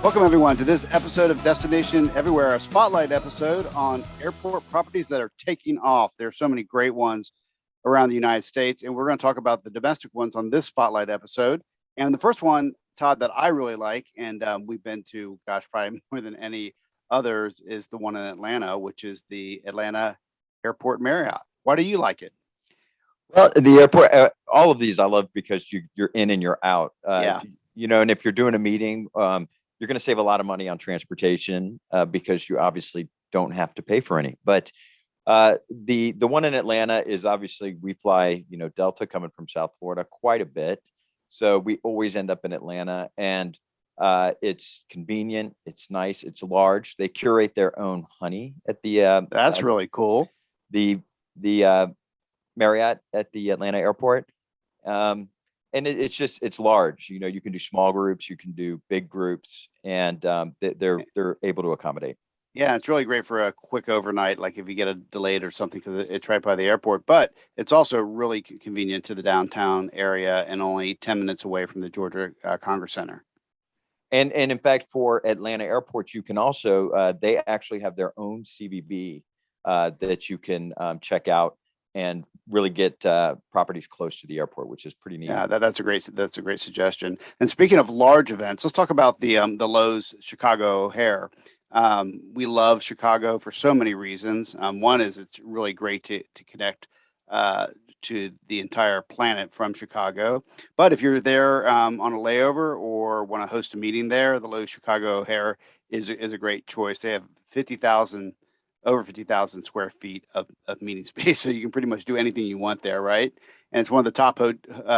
Welcome, everyone, to this episode of Destination Everywhere, a spotlight episode on airport properties that are taking off. There are so many great ones around the United States, and we're going to talk about the domestic ones on this spotlight episode. And the first one, Todd, that I really like, and we've been to, probably more than any others, is the one in Atlanta, which is the Atlanta Airport Marriott. Why do you like it? Well, the airport, all of these I love because you're in and you're out. Yeah. And if you're doing a meeting, you're going to save a lot of money on transportation because you obviously don't have to pay for any. But the one in Atlanta is obviously we fly, Delta coming from South Florida quite a bit. So we always end up in Atlanta, and it's convenient. It's nice. It's large. They curate their own honey at the. That's really cool. The Marriott at the Atlanta airport. And it's large. You can do small groups, you can do big groups, and they're able to accommodate. Yeah, it's really great for a quick overnight, like if you get a delayed or something, because it's right by the airport. But it's also really convenient to the downtown area and only 10 minutes away from the Georgia Congress Center. And in fact, for Atlanta airports, you can also they actually have their own CVB that you can check out and really get properties close to the airport, which is pretty neat. Yeah, that's a great suggestion. And speaking of large events, let's talk about the Lowe's Chicago O'Hare. We love Chicago for so many reasons. One is it's really great to connect to the entire planet from Chicago. But if you're there on a layover or want to host a meeting there, the Lowe's Chicago O'Hare is a great choice. They have over 50,000 square feet of meeting space. So you can pretty much do anything you want there, right? And it's one of the top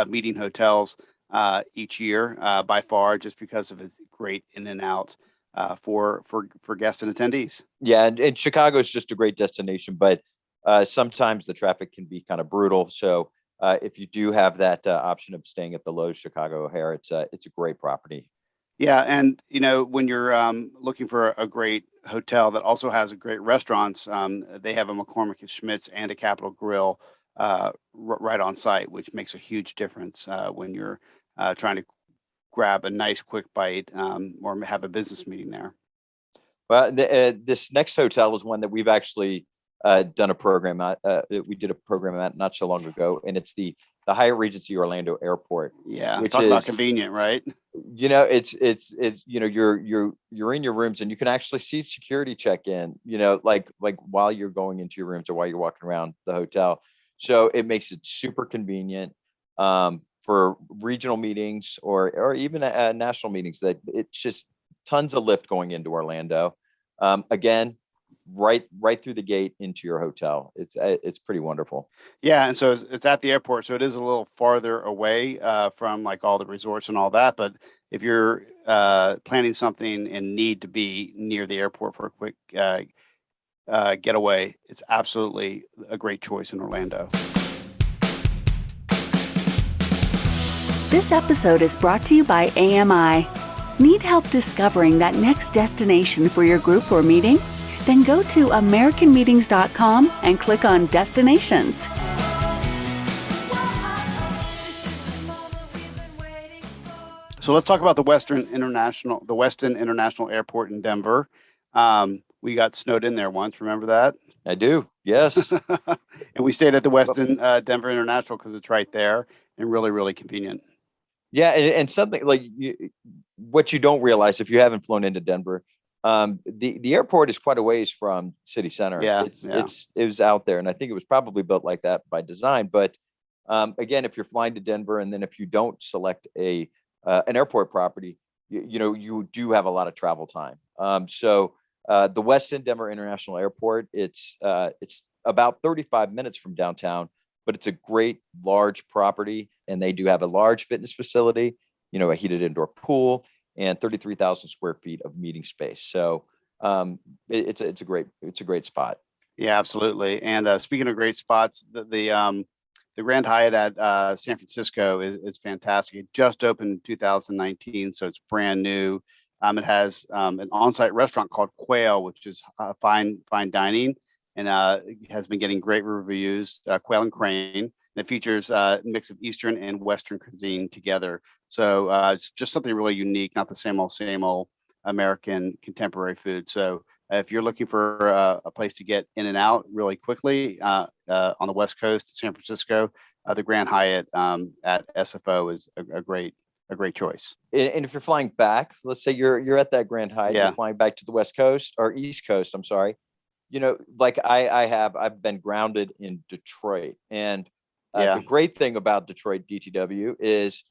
meeting hotels each year by far, just because of its great in and out for guests and attendees. Yeah, and Chicago is just a great destination, but sometimes the traffic can be kind of brutal. So if you do have that option of staying at the Lowe's Chicago O'Hare, it's a great property. Yeah, and when you're looking for a great hotel that also has a great restaurants, they have a McCormick and Schmitt's and a Capitol Grill right on site, which makes a huge difference when you're trying to grab a nice quick bite or have a business meeting there. Well, this next hotel is one that we've actually done a program at. We did a program at not so long ago, and it's the Hyatt Regency Orlando Airport. Yeah, which talk about convenient, right? It's you're in your rooms and you can actually see security check in. Like while you're going into your rooms or while you're walking around the hotel. So it makes it super convenient for regional meetings or even national meetings. That it's just tons of lift going into Orlando. Again, right through the gate into your hotel. It's pretty wonderful. Yeah, and so it's at the airport, so it is a little farther away from like all the resorts and all that. But if you're planning something and need to be near the airport for a quick getaway, it's absolutely a great choice in Orlando. This episode is brought to you by AMI. Need help discovering that next destination for your group or meeting? Then go to AmericanMeetings.com and click on Destinations. So let's talk about the Westin International Airport in Denver. We got snowed in there once. Remember that? I do. Yes. And we stayed at the Westin Denver International because it's right there and really, really convenient. Yeah, and something like what you don't realize if you haven't flown into Denver. The airport is quite a ways from city center. Yeah, it was out there, and I think it was probably built like that by design. But again, if you're flying to Denver, and then if you don't select an airport property, you do have a lot of travel time. So the Westin Denver International Airport, it's about 35 minutes from downtown, but it's a great large property, and they do have a large fitness facility, a heated indoor pool, and 33,000 square feet of meeting space. So it's a great spot. Yeah, absolutely. And speaking of great spots, the Grand Hyatt at San Francisco is fantastic. It just opened in 2019, so it's brand new. It has an on-site restaurant called Quail, which is fine dining, and it has been getting great reviews. Quail and Crane. And it features a mix of Eastern and Western cuisine together. So it's just something really unique, not the same old American contemporary food. So if you're looking for a place to get in and out really quickly on the West Coast, San Francisco, the Grand Hyatt at SFO is a great choice. And if you're flying back, let's say you're at that Grand Hyatt, Yeah. you're flying back to the West Coast or East Coast, I'm sorry. Like I've been grounded in Detroit, and the great thing about Detroit DTW is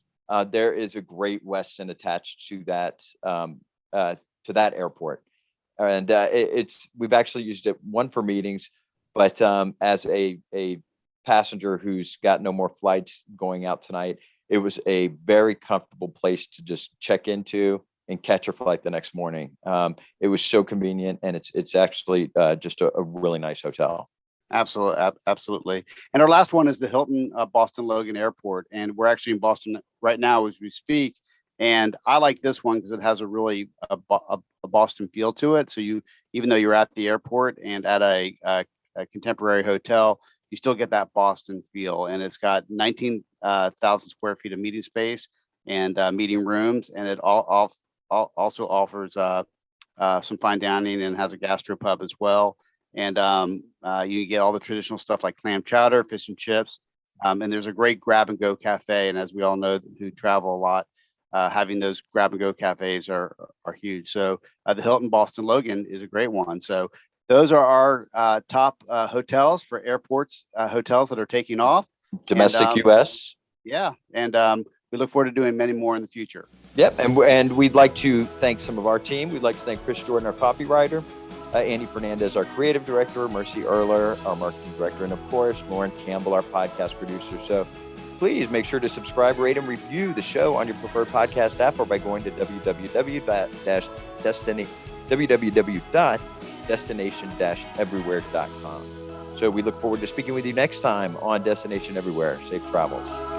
there is a great Westin attached to that airport, and we've actually used it for meetings, but as a passenger who's got no more flights going out tonight, it was a very comfortable place to just check into and catch your flight the next morning. It was so convenient, and it's actually just a really nice hotel. Absolutely. And our last one is the Hilton Boston Logan Airport, and we're actually in Boston right now as we speak. And I like this one because it has a really a Boston feel to it. So even though you're at the airport and at a contemporary hotel, you still get that Boston feel. And it's got 19,000 square feet of meeting space and meeting rooms, and it also offers some fine dining and has a gastropub as well. And you get all the traditional stuff like clam chowder, fish and chips. And there's a great grab and go cafe. And as we all know who travel a lot, having those grab and go cafes are huge. So the Hilton Boston Logan is a great one. So those are our top hotels for airports, hotels that are taking off. Domestic US. Yeah. And we look forward to doing many more in the future. Yep. And we'd like to thank some of our team. We'd like to thank Chris Jordan, our copywriter, Andy Fernandez, our creative director, Mercy Erler, our marketing director, and of course, Lauren Campbell, our podcast producer. So please make sure to subscribe, rate, and review the show on your preferred podcast app or by going to www.destination-everywhere.com. So we look forward to speaking with you next time on Destination Everywhere. Safe travels.